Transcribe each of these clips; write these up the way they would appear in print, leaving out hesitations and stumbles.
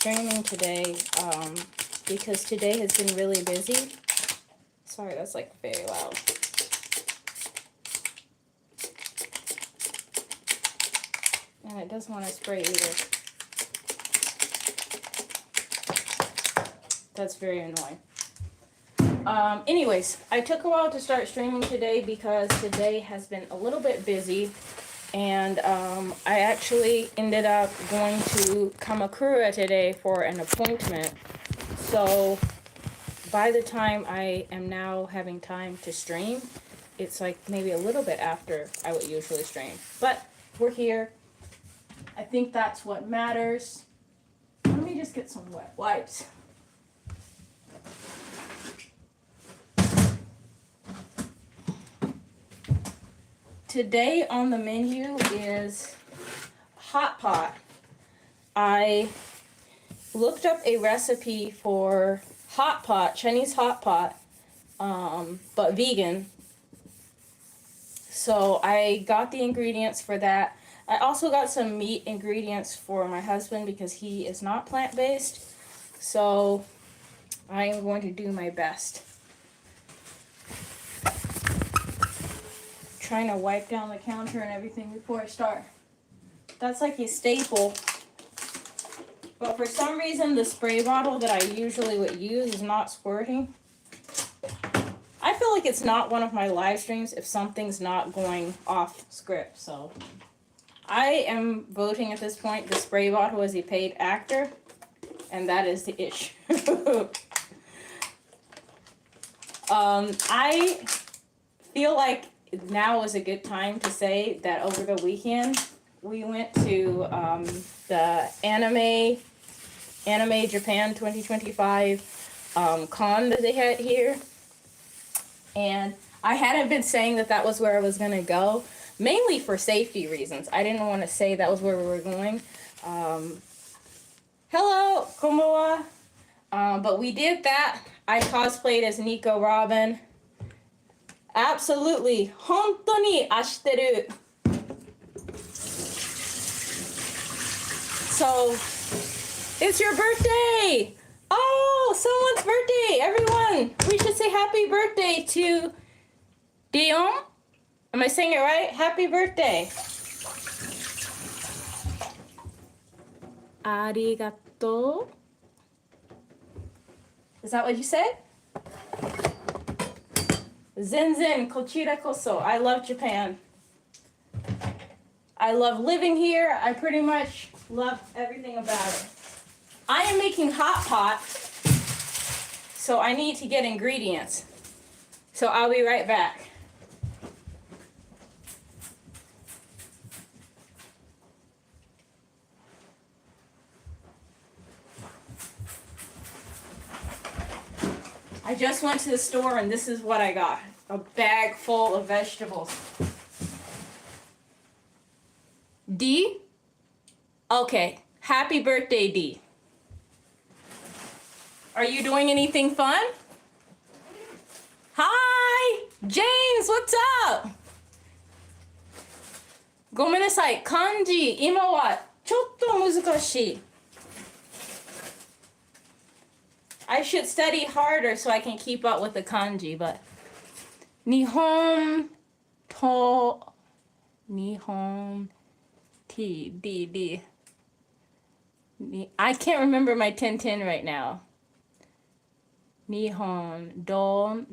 streaming today because today has been really busy. Sorry, that's like very loud. And it doesn't want to spray either. That's very annoying. Anyways, I took a while to start streaming today because today has been a little bit busy. And I actually ended up going to Kamakura today for an appointment. So by the time I am now having time to stream, it's like maybe a little bit after I would usually stream. But we're here. I think that's what matters. Let me just get some wet wipes. Today on the menu is hot pot. I looked up a recipe for hot pot, Chinese hot pot, but vegan. So I got the ingredients for that. I also got some meat ingredients for my husband because he is not plant-based. So I am going to do my best. Trying to wipe down the counter and everything before I start. That's like a staple. But for some reason, the spray bottle that I usually would use is not squirting. I feel like it's not one of my live streams if something's not going off script. So I am voting at this point the spray bottle is a paid actor. And that is the issue. I feel like now is a good time to say that over the weekend we went to the Anime Japan 2025 con that they had here, and I hadn't been saying that was where I was gonna go, mainly for safety reasons. I didn't want to say that was where we were going. Hello, konbanwa. But we did that. I cosplayed as Nico Robin. Absolutely. 本当に愛してる. So, it's your birthday! Oh, someone's birthday! Everyone, we should say happy birthday to Dion. Am I saying it right? Happy birthday. Arigato. Is that what you said? Zenzen, kochira koso. I love Japan. I love living here. I pretty much love everything about it. I am making hot pot, so I need to get ingredients. So I'll be right back. I just went to the store and this is what I got. A bag full of vegetables. D? Okay. Happy birthday, D. Are you doing anything fun? Hi! James, what's up? ごめんなさい。漢字、今はちょっと難しい。I should study harder so I can keep up with the kanji, but 日本 T D D. I can't remember my 1010 right now. Nihon don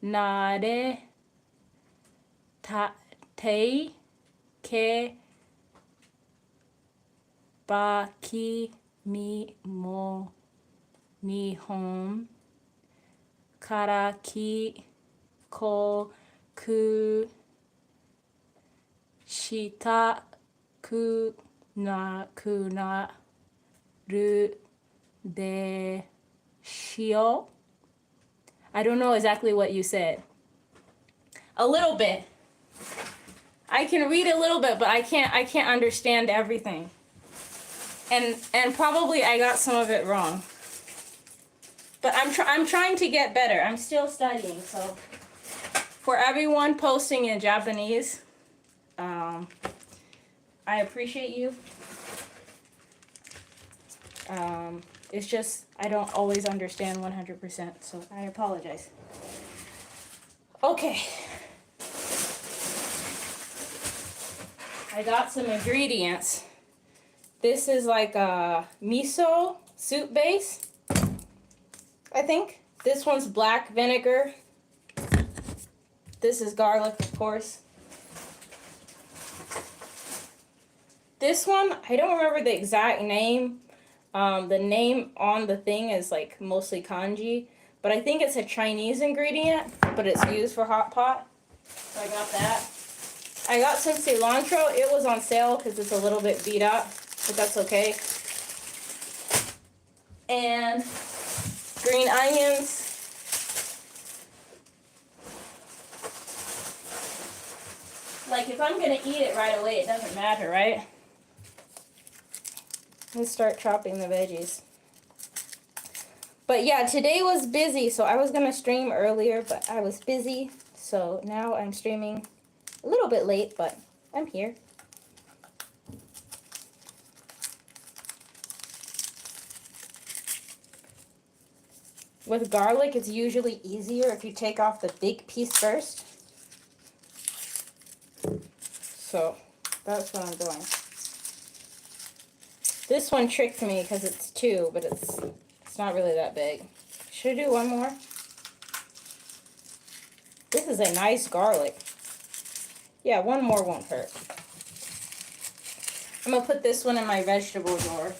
nare te ke baki mi mo nihon karaki ko ku shita ku na ru de shio. I don't know exactly what you said. A little bit. I can read a little bit, but I can't understand everything. And probably I got some of it wrong. But I'm trying to get better. I'm still studying. So for everyone posting in Japanese, I appreciate you. It's just, I don't always understand 100%, so I apologize. Okay. I got some ingredients. This is like a miso soup base, I think. This one's black vinegar. This is garlic, of course. This one, I don't remember the exact name. The name on the thing is like mostly kanji, but I think it's a Chinese ingredient, but it's used for hot pot. So I got that. I got some cilantro. It was on sale because it's a little bit beat up, but that's okay. And green onions. Like, if I'm going to eat it right away, it doesn't matter, right? Let's start chopping the veggies. But yeah, today was busy, so I was going to stream earlier, but I was busy. So now I'm streaming a little bit late, but I'm here. With garlic, it's usually easier if you take off the big piece first. So that's what I'm doing. This one tricked me because it's 2, but it's not really that big. Should I do one more? This is a nice garlic. Yeah, one more won't hurt. I'm going to put this one in my vegetable drawer.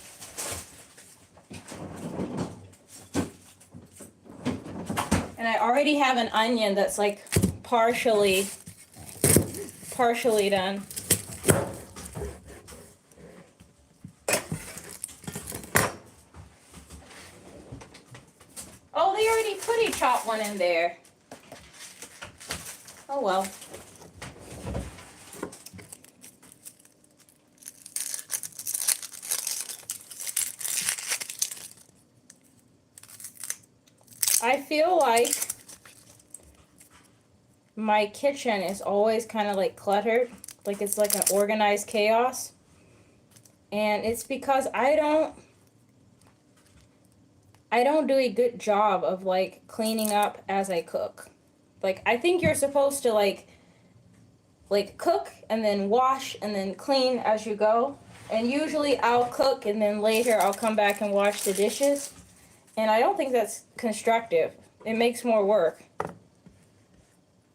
And I already have an onion that's like partially done. Oh, they already put a chopped one in there. Oh well. I feel like my kitchen is always kind of like cluttered, like it's like an organized chaos. And it's because I don't do a good job of like cleaning up as I cook. Like, I think you're supposed to like cook and then wash and then clean as you go. And usually I'll cook and then later I'll come back and wash the dishes. And I don't think that's constructive. It makes more work.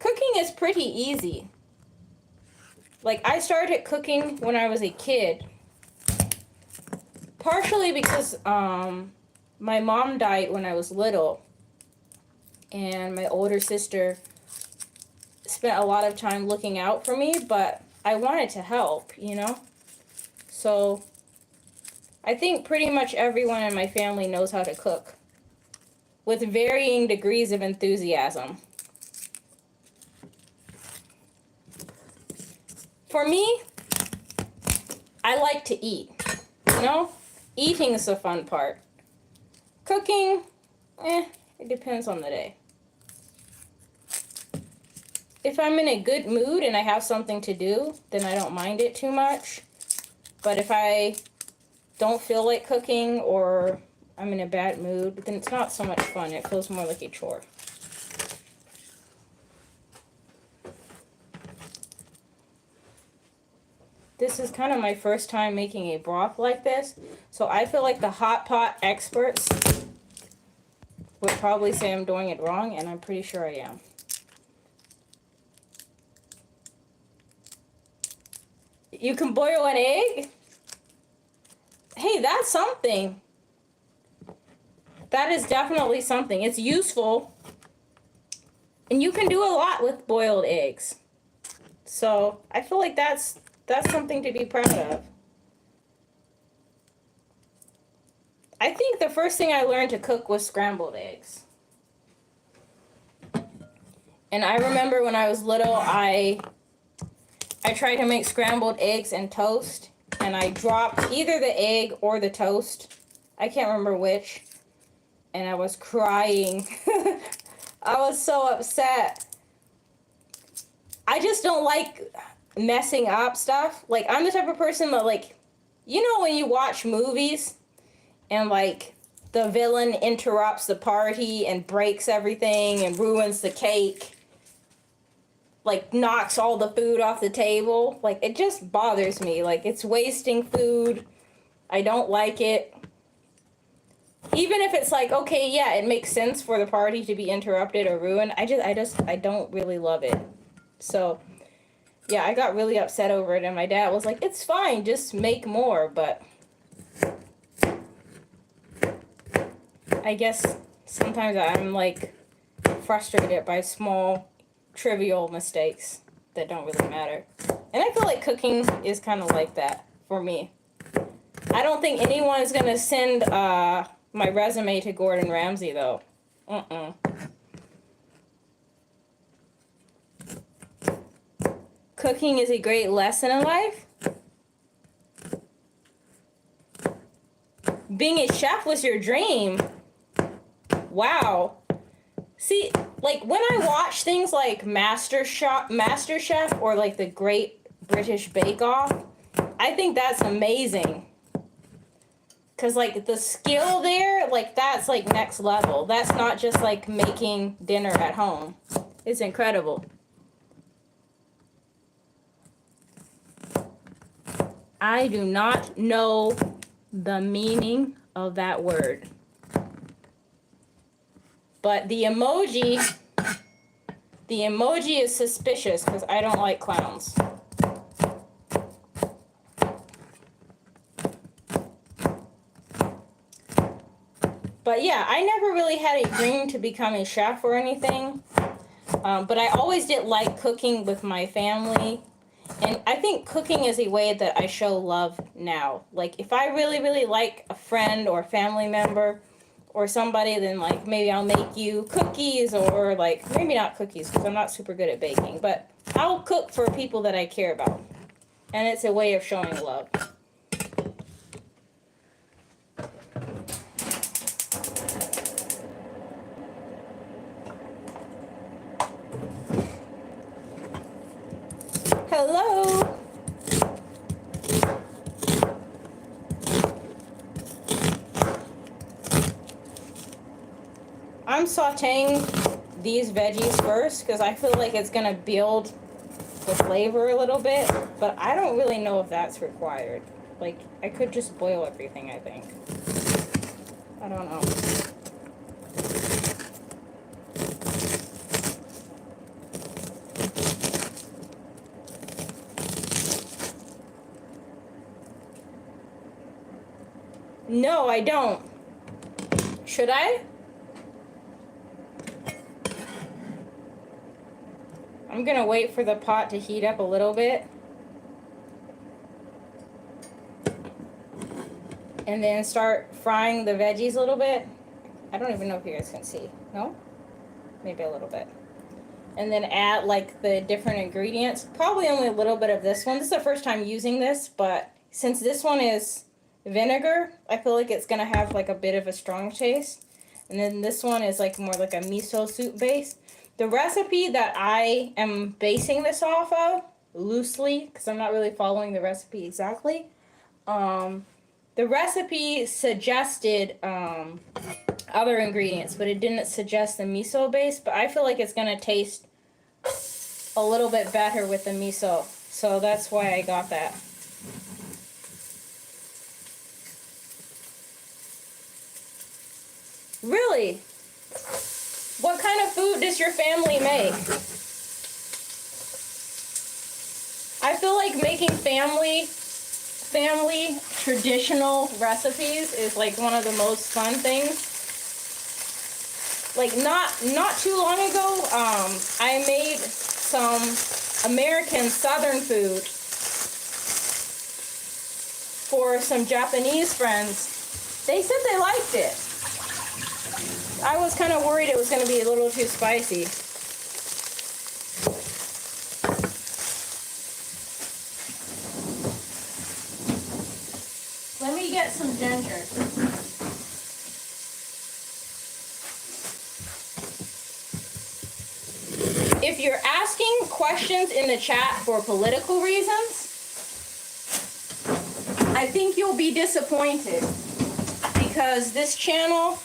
Cooking is pretty easy. Like, I started cooking when I was a kid. Partially because my mom died when I was little. And my older sister spent a lot of time looking out for me, but I wanted to help, you know? So I think pretty much everyone in my family knows how to cook with varying degrees of enthusiasm. For me, I like to eat, you know? Eating is the fun part. Cooking, it depends on the day. If I'm in a good mood and I have something to do, then I don't mind it too much. But if I don't feel like cooking or I'm in a bad mood, then it's not so much fun. It feels more like a chore. This is kind of my first time making a broth like this, so I feel like the hot pot experts would probably say I'm doing it wrong, and I'm pretty sure I am. You can boil an egg? Hey, that's something. That is definitely something. It's useful. And you can do a lot with boiled eggs. So I feel like that's something to be proud of. I think the first thing I learned to cook was scrambled eggs. And I remember when I was little, I tried to make scrambled eggs and toast, and I dropped either the egg or the toast. I can't remember which. And I was crying. I was so upset. I just don't like messing up stuff. Like, I'm the type of person that, like, you know when you watch movies and like the villain interrupts the party and breaks everything and ruins the cake, like knocks all the food off the table. Like, it just bothers me. Like, it's wasting food. I don't like it. Even if it's like, okay, yeah, it makes sense for the party to be interrupted or ruined, I don't really love it. So, yeah, I got really upset over it, and my dad was like, it's fine, just make more. But I guess sometimes I'm like frustrated by small, trivial mistakes that don't really matter. And I feel like cooking is kind of like that for me. I don't think anyone is going to send my resume to Gordon Ramsay, though. Cooking is a great lesson in life. Being a chef was your dream. Wow. See, like, when I watch things like MasterChef or like the Great British Bake Off, I think that's amazing. Because, like, the skill there, like, that's, like, next level. That's not just, like, making dinner at home. It's incredible. I do not know the meaning of that word. But the emoji is suspicious because I don't like clowns. But yeah, I never really had a dream to become a chef or anything. But I always did like cooking with my family. And I think cooking is a way that I show love now. Like, if I really, really like a friend or family member or somebody, then, like, maybe I'll make you cookies, or, like, maybe not cookies because I'm not super good at baking. But I'll cook for people that I care about. And it's a way of showing love. Hello. I'm sauteing these veggies first because I feel like it's going to build the flavor a little bit, but I don't really know if that's required. Like, I could just boil everything, I think. I don't know. No, I don't. Should I? I'm gonna wait for the pot to heat up a little bit. And then start frying the veggies a little bit. I don't even know if you guys can see. No? Maybe a little bit. And then add, like, the different ingredients. Probably only a little bit of this one. This is the first time using this, but since this one is vinegar, I feel like it's gonna have, like, a bit of a strong taste. And then this one is, like, more like a miso soup base. The recipe that I am basing this off of, loosely, because I'm not really following the recipe exactly, the recipe suggested other ingredients, but it didn't suggest the miso base. But I feel like it's going to taste a little bit better with the miso. So that's why I got that. Really? What kind of food does your family make? I feel like making family traditional recipes is like one of the most fun things. Like, not too long ago, I made some American Southern food for some Japanese friends. They said they liked it. I was kind of worried it was going to be a little too spicy. Let me get some ginger. If you're asking questions in the chat for political reasons, I think you'll be disappointed. because this channel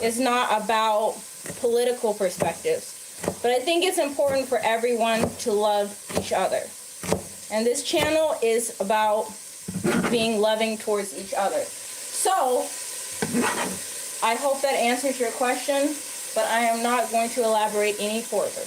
is not about political perspectives. But I think it's important for everyone to love each other. And this channel is about being loving towards each other. So, I hope that answers your question, but I am not going to elaborate any further.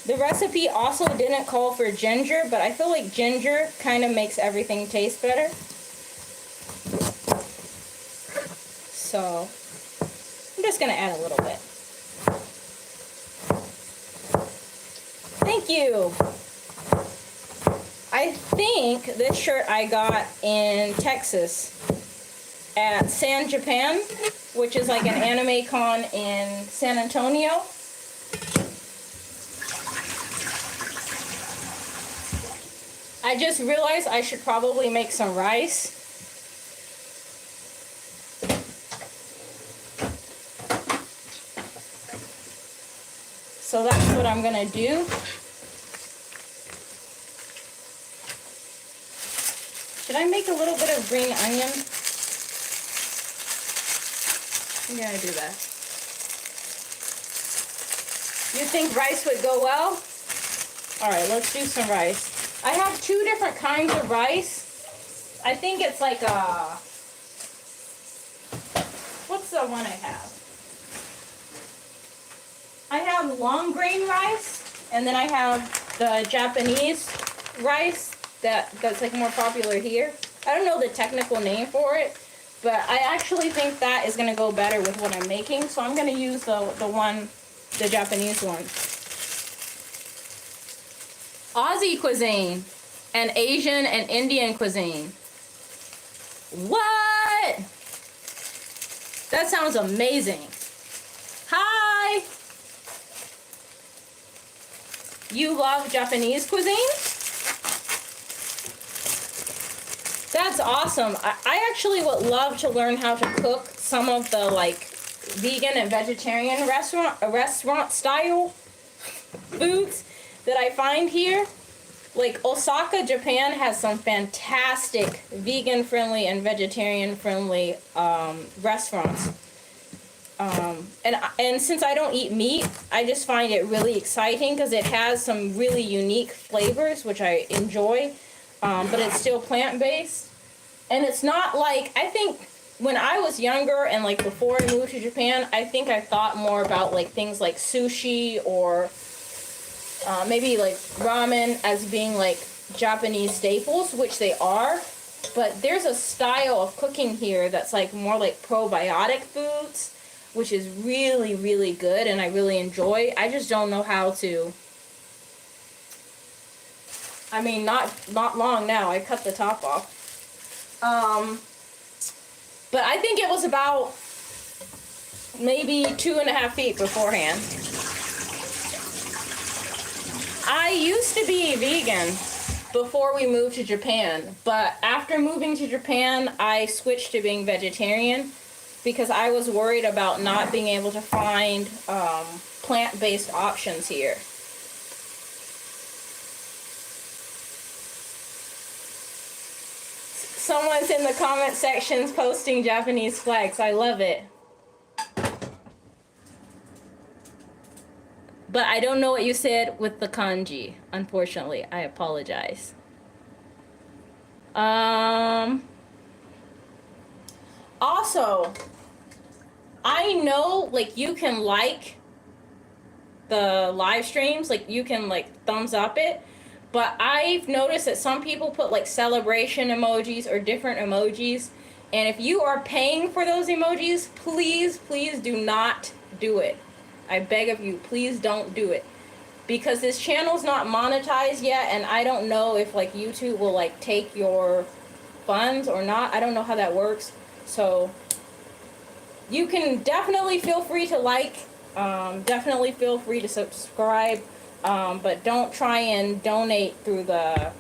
The recipe also didn't call for ginger, but I feel like ginger kind of makes everything taste better. So, I'm just going to add a little bit. Thank you. I think this shirt I got in Texas at San Japan, which is like an anime con in San Antonio. I just realized I should probably make some rice. So that's what I'm gonna do. Should I make a little bit of green onion? I'm gonna do that. You think rice would go well? All right, let's do some rice. I have two different kinds of rice. I think it's like a, what's the one I have? I have long grain rice, and then I have the Japanese rice that's like more popular here. I don't know the technical name for it, but I actually think that is gonna go better with what I'm making, so I'm gonna use the Japanese one. Aussie cuisine and Asian and Indian cuisine. What? That sounds amazing. Hi. You love Japanese cuisine? That's awesome. I actually would love to learn how to cook some of the like vegan and vegetarian restaurant style foods that I find here. Like Osaka, Japan has some fantastic vegan friendly and vegetarian friendly restaurants. And since I don't eat meat, I just find it really exciting because it has some really unique flavors, which I enjoy, but it's still plant-based. And it's not like, I think when I was younger and like before I moved to Japan, I think I thought more about like things like sushi or maybe like ramen as being like Japanese staples, which they are. But there's a style of cooking here that's like more like probiotic foods, which is really, really good and I really enjoy. I just don't know how to. I mean, not long now. I cut the top off. But I think it was about maybe 2.5 feet beforehand. I used to be vegan before we moved to Japan, but after moving to Japan, I switched to being vegetarian because I was worried about not being able to find plant-based options here. Someone's in the comment sections posting Japanese flags. I love it. But I don't know what you said with the kanji, unfortunately. I apologize. Also, I know, like, you can like the live streams, like, you can, like, thumbs up it. But I've noticed that some people put like celebration emojis or different emojis. And if you are paying for those emojis, please, please do not do it. I beg of you, please don't do it. Because this channel's not monetized yet and I don't know if like YouTube will like take your funds or not. I don't know how that works. So you can definitely feel free to like, definitely feel free to subscribe. But don't try and donate through the,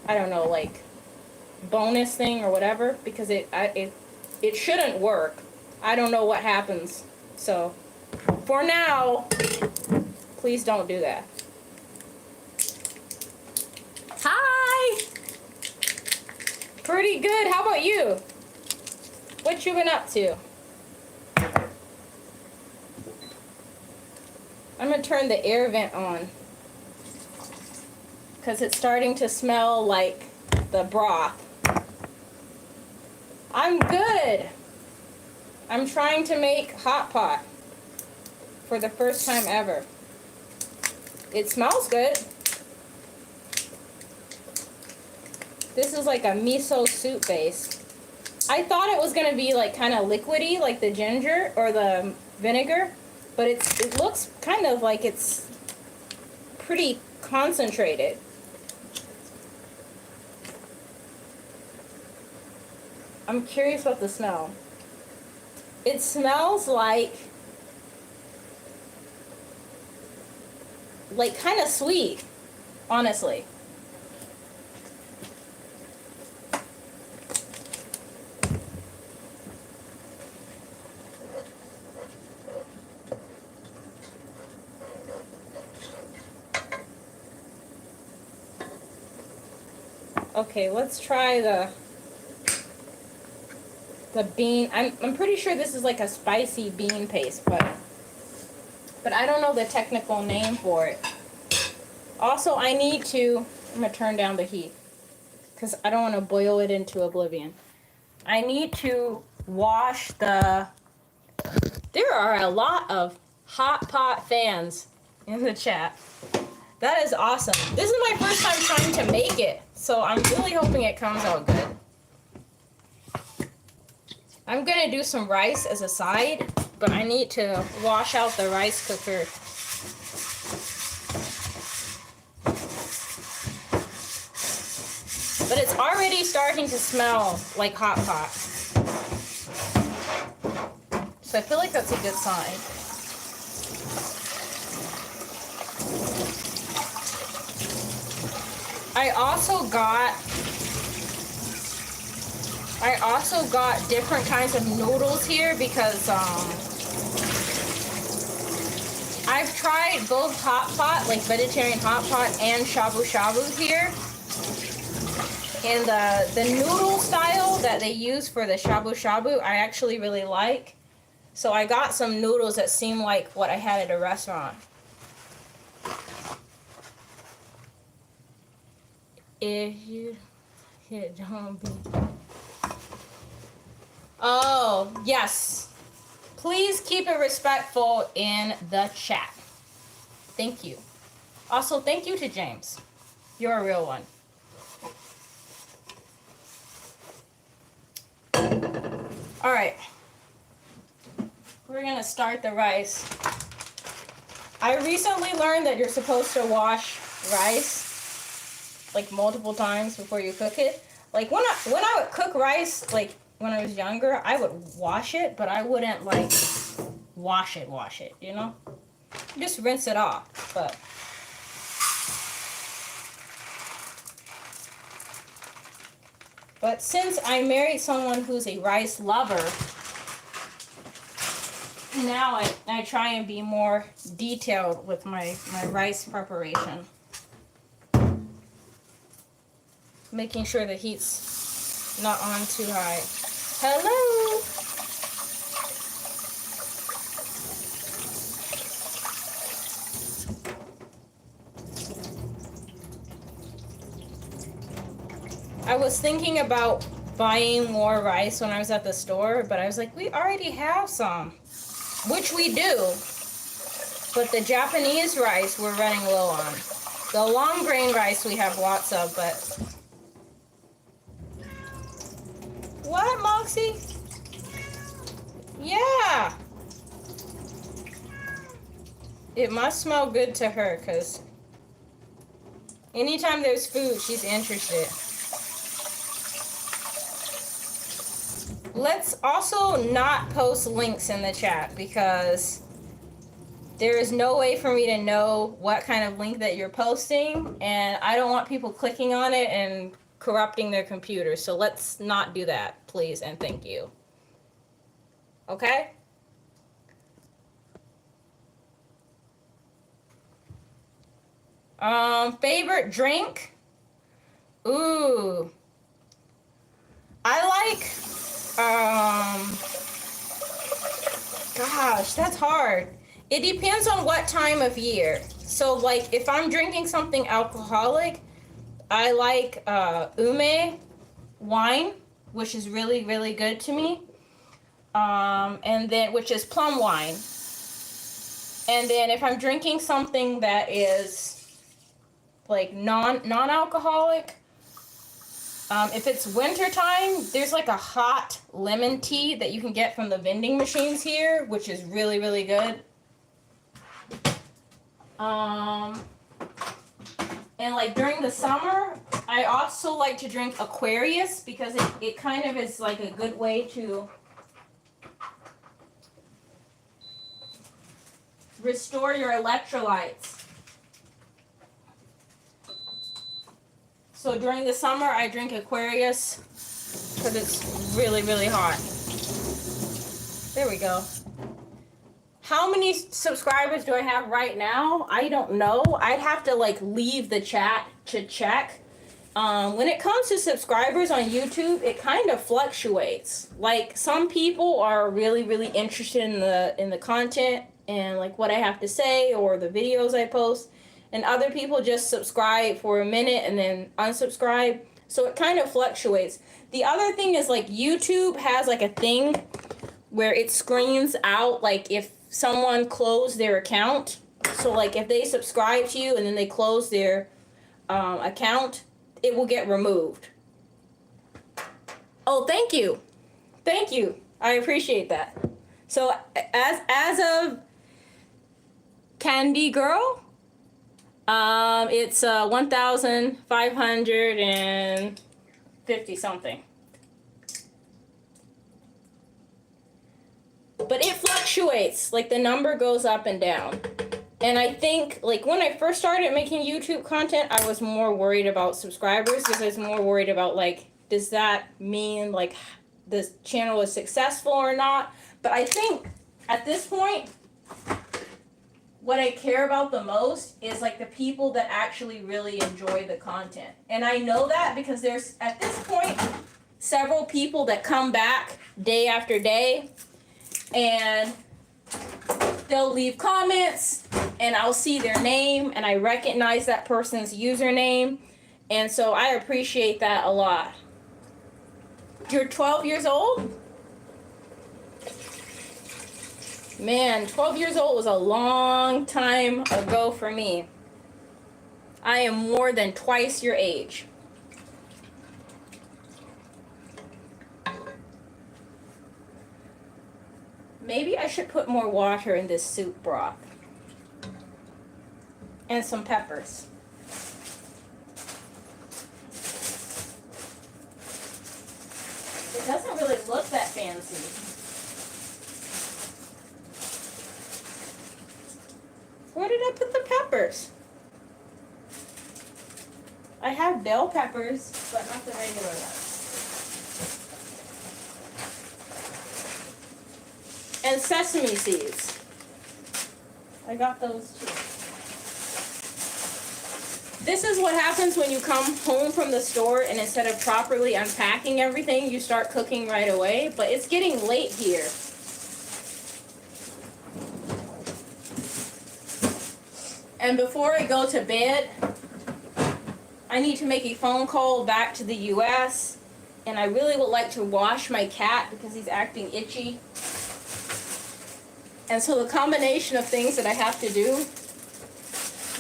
I don't know, like, bonus thing or whatever, because it shouldn't work. I don't know what happens. So, for now, please don't do that. Hi! Pretty good. How about you? What you been up to? I'm gonna turn the air vent on because it's starting to smell like the broth. I'm good. I'm trying to make hot pot for the first time ever. It smells good. This is like a miso soup base. I thought it was gonna be like kind of liquidy, like the ginger or the vinegar, but it looks kind of like it's pretty concentrated. I'm curious about the smell. It smells like kind of sweet, honestly. Okay, let's try the bean. I'm pretty sure this is like a spicy bean paste, but I don't know the technical name for it. Also, I'm gonna turn down the heat because I don't want to boil it into oblivion. I need to wash there are a lot of hot pot fans in the chat. That is awesome. This is my first time trying to make it, so I'm really hoping it comes out good. I'm gonna do some rice as a side, but I need to wash out the rice cooker. But it's already starting to smell like hot pot. So I feel like that's a good sign. I also got different kinds of noodles here because I've tried both hot pot, like vegetarian hot pot, and shabu shabu here. And the noodle style that they use for the shabu shabu, I actually really like. So I got some noodles that seem like what I had at a restaurant. If you hit don't be. Oh, yes. Please keep it respectful in the chat. Thank you. Also, thank you to James. You're a real one. All right. We're gonna start the rice. I recently learned that you're supposed to wash rice like multiple times before you cook it. Like when I would cook rice, like when I was younger, I would wash it, but I wouldn't like wash it, you know? Just rinse it off, But since I married someone who's a rice lover, now I try and be more detailed with my rice preparation. Making sure the heat's not on too high. Hello! I was thinking about buying more rice when I was at the store, but I was like, we already have some. Which we do. But the Japanese rice we're running low on. The long grain rice we have lots of, but... What, Moxie? Yeah! It must smell good to her, because anytime there's food, she's interested. Let's also not post links in the chat, because there is no way for me to know what kind of link that you're posting, and I don't want people clicking on it and corrupting their computer, so let's not do that, please, and thank you. okay? Favorite drink? Ooh. I like, gosh, that's hard. It depends on what time of year. So, like, if I'm drinking something alcoholic, I like ume wine, which is really, really good to me. And then, which is plum wine. And then if I'm drinking something that is like non-alcoholic, if it's winter time, there's like a hot lemon tea that you can get from the vending machines here, which is really, really good. And like during the summer, I also like to drink Aquarius because it kind of is like a good way to restore your electrolytes. So during the summer, I drink Aquarius because it's really, really hot. There we go. How many subscribers do I have right now? I don't know. I'd have to like leave the chat to check. When it comes to subscribers on YouTube, it kind of fluctuates. Like some people are really, really interested in the content and like what I have to say or the videos I post. And other people just subscribe for a minute and then unsubscribe. So it kind of fluctuates. The other thing is like YouTube has like a thing where it screens out like if someone closed their account. So like if they subscribe to you and then they close their account, it will get removed. Oh, thank you. Thank you. I appreciate that. So as of Candy Girl, it's 1,550 something. But it fluctuates. Like the number goes up and down. And I think like when I first started making YouTube content, I was more worried about subscribers because I was more worried about like, does that mean like this channel is successful or not? But I think at this point, what I care about the most is like the people that actually really enjoy the content. And I know that because there's at this point several people that come back day after day and they'll leave comments and I'll see their name and I recognize that person's username. And so I appreciate that a lot. You're 12 years old? Man, 12 years old was a long time ago for me. I am more than twice your age. Maybe I should put more water in this soup broth. And some peppers. It doesn't really look that fancy. Where did I put the peppers? I have bell peppers, but not the regular ones. And sesame seeds. I got those too. This is what happens when you come home from the store and instead of properly unpacking everything, you start cooking right away. But it's getting late here. And before I go to bed, I need to make a phone call back to the US. And I really would like to wash my cat because he's acting itchy. And so the combination of things that I have to do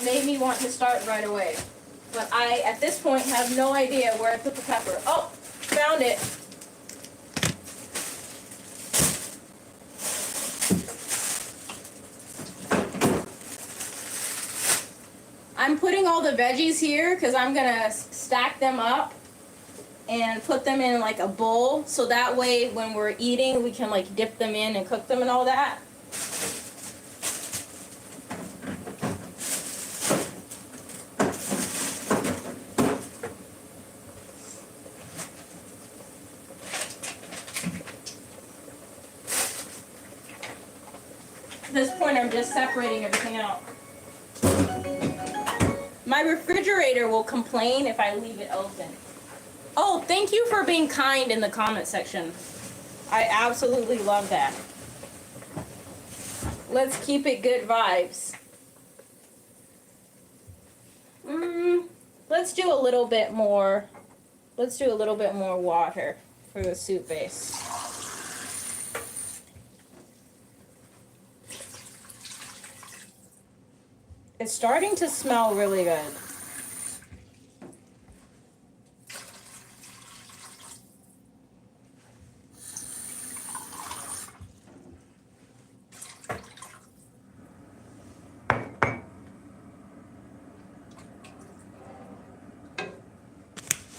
made me want to start right away. But I, at this point, have no idea where I put the pepper. Oh, found it. I'm putting all the veggies here because I'm gonna stack them up and put them in like a bowl so that way when we're eating we can like dip them in and cook them and all that. At this point, I'm just separating everything out. My refrigerator will complain if I leave it open. Oh, thank you for being kind in the comment section. I absolutely love that. Let's keep it good vibes. Let's do a little bit more. Let's do a little bit more water for the soup base. It's starting to smell really good.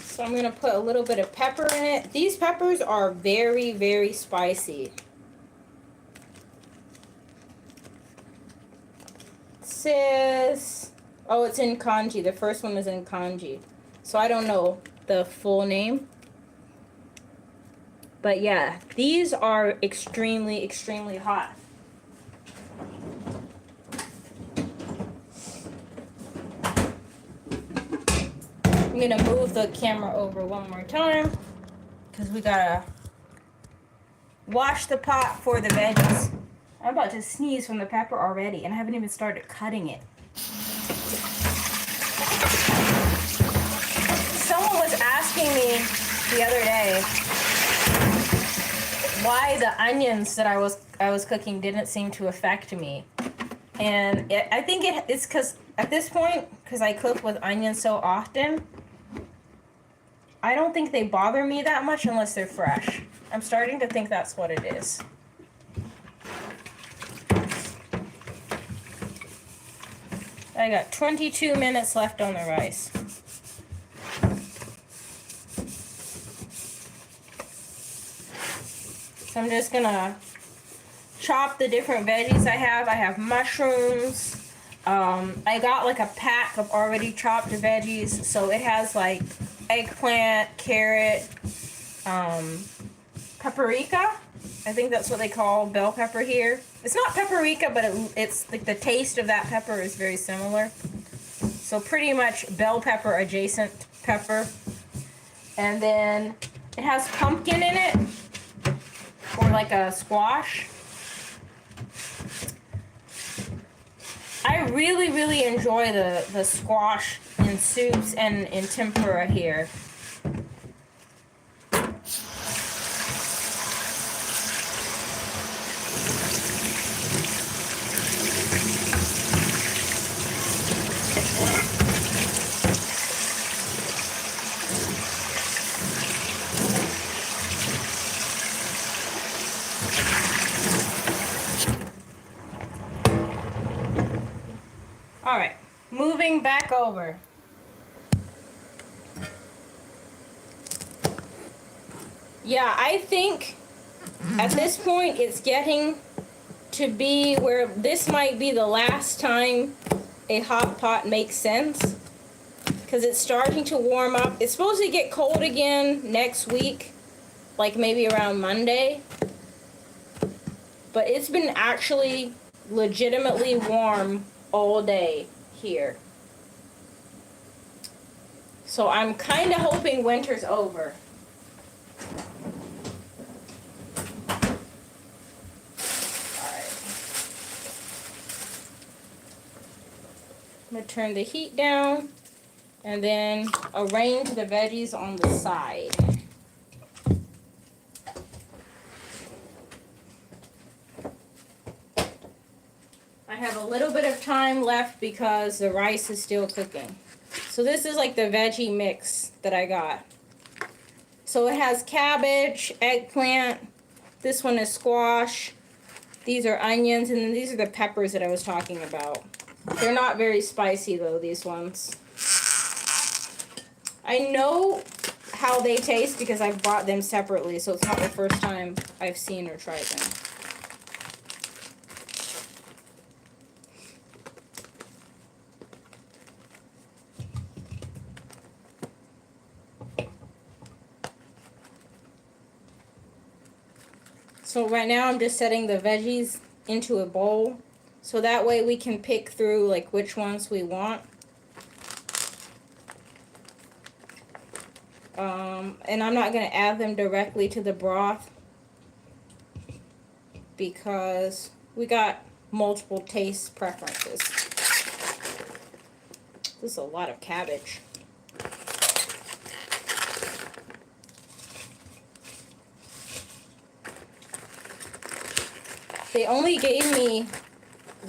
So I'm going to put a little bit of pepper in it. These peppers are very, very spicy. Oh, it's in kanji. The first one is in kanji. So I don't know the full name. But yeah, these are extremely, extremely hot. I'm going to move the camera over one more time because we got to wash the pot for the veggies. I'm about to sneeze from the pepper already, and I haven't even started cutting it. Someone was asking me the other day why the onions that I was cooking didn't seem to affect me, and I think it's because at this point, because I cook with onions so often, I don't think they bother me that much unless they're fresh. I'm starting to think that's what it is. I got 22 minutes left on the rice. So I'm just gonna chop the different veggies I have. I have mushrooms. I got like a pack of already chopped veggies. So it has like eggplant, carrot, paprika. I think that's what they call bell pepper here. It's not paprika, but it's like the taste of that pepper is very similar. So pretty much bell pepper adjacent pepper. And then it has pumpkin in it, or like a squash. I really, really enjoy the squash in soups and in tempura here. All right, moving back over. Yeah, I think at this point it's getting to be where this might be the last time a hot pot makes sense, because it's starting to warm up. It's supposed to get cold again next week, like maybe around Monday. But it's been actually legitimately warm all day here. So I'm kind of hoping winter's over. Alright. I'm going to turn the heat down and then arrange the veggies on the side. I have a little bit of time left because the rice is still cooking. So this is like the veggie mix that I got. So it has cabbage, eggplant, this one is squash, these are onions, and then these are the peppers that I was talking about. They're not very spicy though, these ones. I know how they taste because I've bought them separately, so it's not the first time I've seen or tried them. So right now I'm just setting the veggies into a bowl, so that way we can pick through like which ones we want. And I'm not going to add them directly to the broth because we got multiple taste preferences. This is a lot of cabbage. They only gave me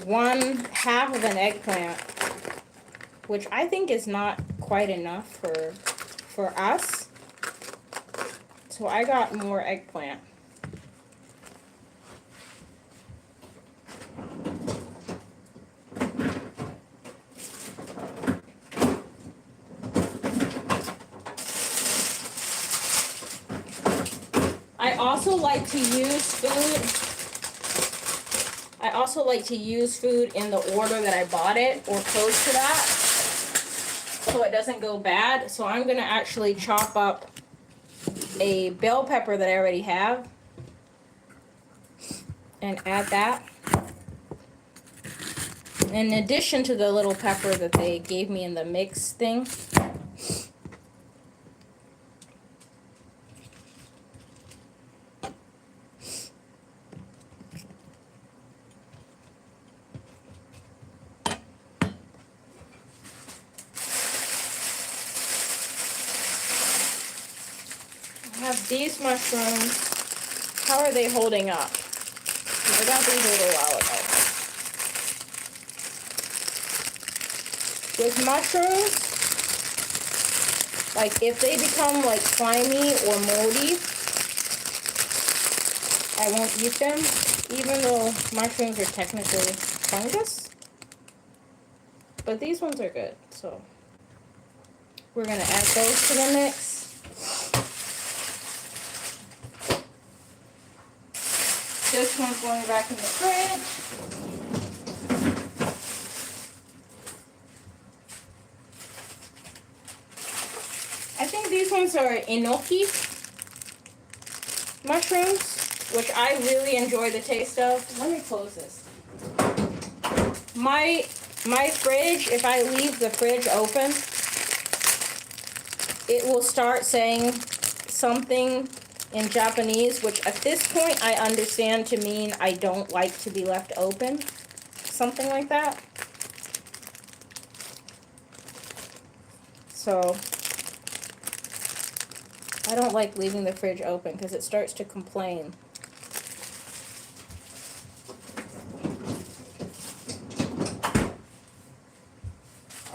1/2 of an eggplant, which I think is not quite enough for us. So I got more eggplant. I also like to use food in the order that I bought it, or close to that, so it doesn't go bad. So I'm gonna actually chop up a bell pepper that I already have and add that, in addition to the little pepper that they gave me in the mix thing. I have these mushrooms. How are they holding up? I got these a little while ago. With mushrooms, like if they become like slimy or moldy, I won't eat them, even though mushrooms are technically fungus. But these ones are good, so we're gonna add those to the mix. This one's going back in the fridge. I think these ones are enoki mushrooms, which I really enjoy the taste of. Let me close this. My fridge, if I leave the fridge open, it will start saying something in Japanese, which at this point I understand to mean I don't like to be left open. Something like that. So I don't like leaving the fridge open because it starts to complain.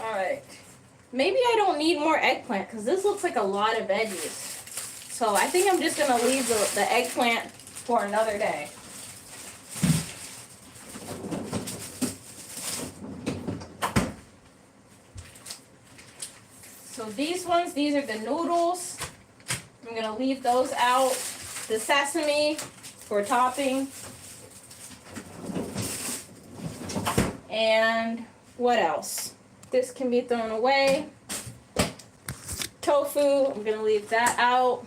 Alright. Maybe I don't need more eggplant because this looks like a lot of veggies. So I think I'm just going to leave the eggplant for another day. So these are the noodles. I'm going to leave those out. The sesame for topping. And what else? This can be thrown away. Tofu, I'm going to leave that out,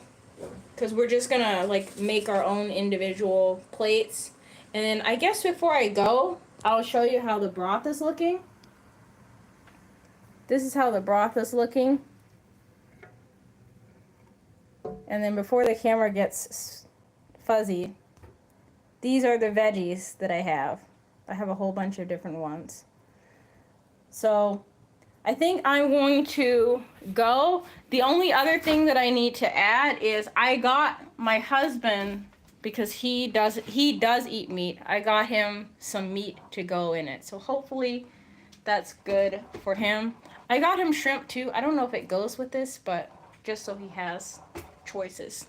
because we're just going to like make our own individual plates. And then I guess before I go, I'll show you how the broth is looking. This is how the broth is looking. And then before the camera gets fuzzy, these are the veggies that I have. I have a whole bunch of different ones. So I think I'm going to go. The only other thing that I need to add is I got my husband, because he does eat meat, I got him some meat to go in it. So hopefully that's good for him. I got him shrimp too. I don't know if it goes with this, but just so he has choices.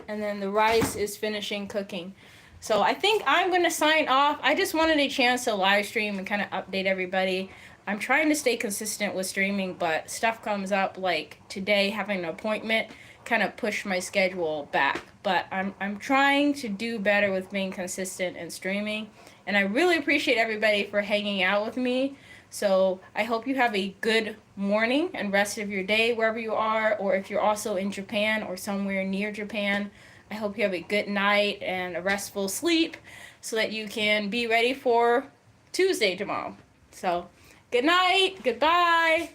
And then the rice is finishing cooking. So I think I'm going to sign off. I just wanted a chance to live stream and kind of update everybody. I'm trying to stay consistent with streaming, but stuff comes up like today, having an appointment, kind of pushed my schedule back. But I'm trying to do better with being consistent and streaming. And I really appreciate everybody for hanging out with me. So I hope you have a good morning and rest of your day wherever you are, or if you're also in Japan or somewhere near Japan, I hope you have a good night and a restful sleep. so that you can be ready for Tuesday tomorrow. So, good night, goodbye.